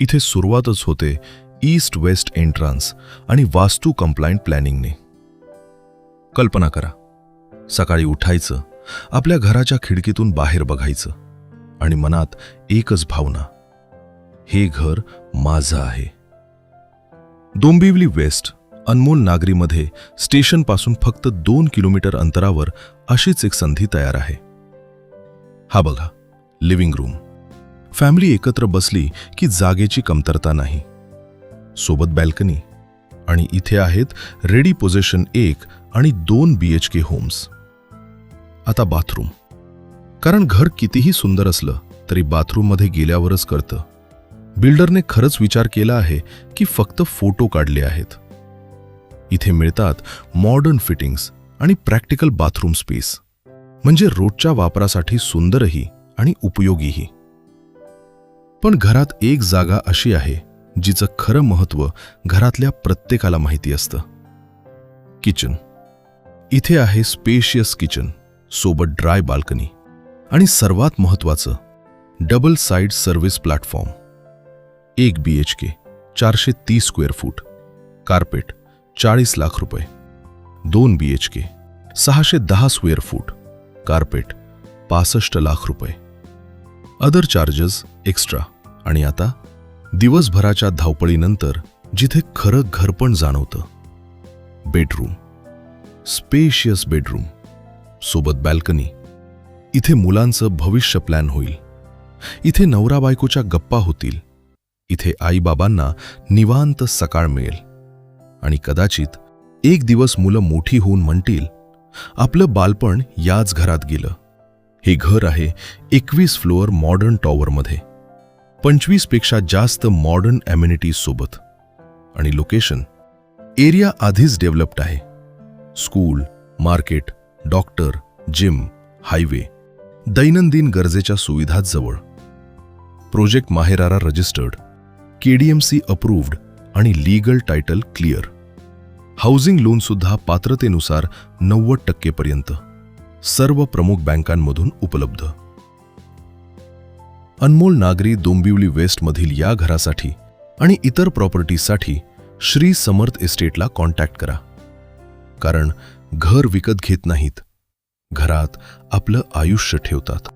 इथे सुरुवातच होते ईस्ट वेस्ट एंट्रान्स आणि वास्तू कंप्लायंट प्लॅनिंगने. कल्पना करा, सकाळी उठायचं, आपल्या घराच्या खिडकीतून बाहेर बघायचं आणि मनात एकच भावना, हे घर माझं आहे. डोंबिवली वेस्ट अनमोल नागरीमध्ये स्टेशनपासून फक्त 2 किलोमीटर अंतरावर अशीच एक संधी तयार आहे. हा बघा, लिव्हिंग रूम. फॅमिली एकत्र बसली की जागेची कमतरता नाही. सोबत बॅल्कनी आणि इथे आहेत रेडी पोझिशन 1 आणि 2 BHK होम्स. आता बाथरूम. कारण घर कितीही सुंदर असलं तरी बाथरूममध्ये गेल्यावरच कळतं बिल्डरने खरंच विचार केला आहे की फक्त फोटो काढले आहेत. इथे मिळतात मॉडर्न फिटिंग्स आणि प्रॅक्टिकल बाथरूम स्पेस, म्हणजे रोजच्या वापरासाठी सुंदरही आणि उपयोगीही. पण घरात एक जागा अशी आहे जिचं खरं महत्त्व घरातल्या प्रत्येकाला माहिती असतं. किचन. इथे आहे स्पेशियस किचन सोबत ड्राय बाल्कनी आणि सर्वात महत्त्वाचं double side service platform. 1 BHK 430 square foot, carpet 40 lakh रुपये. 2 BHK 610 square foot, carpet 65 lakh रुपये. Other charges extra. आणि आता दिवसभराच्या धावपळीनंतर जिथे खरं घर पण जाणवतं, बेडरूम. स्पेशियस बेडरूम सोबत बॅल्कनी. इथे मुलांचं भविष्य प्लॅन होईल. इथे नवरा बायकोच्या गप्पा होतील. इथे आईबाबांना निवांत सकाळ मिळेल. आणि कदाचित एक दिवस मुलं मोठी होऊन म्हणतील, आपलं बालपण याच घरात गेलं. हे घर आहे 21 फ्लोअर मॉडर्न टॉवरमध्ये, 25 पेक्षा जास्त मॉडर्न ॲम्युनिटीज सोबत. आणि लोकेशन, एरिया आधीच डेव्हलप्ड आहे. School, market, doctor, gym, highway, दैनंदिन गरजेच्या सुविधा जवळ. प्रोजेक्ट माहेरारा रजिस्टर्ड, KDMC अप्रूव्ड आणि legal title clear. Housing loan सुद्धा पात्रतेनुसार 90% पर्यंत. सर्व प्रमुख बँकांमधून उपलब्ध. अनमोल नागरी डोंबिवली वेस्टमधील या घरासाठी आणि इतर प्रॉपर्टीसाठी श्री समर्थ एस्टेटला कॉन्टॅक्ट करा. कारण घर विकत घेत नाहीत, घरात आपलं आयुष्य ठेवतात.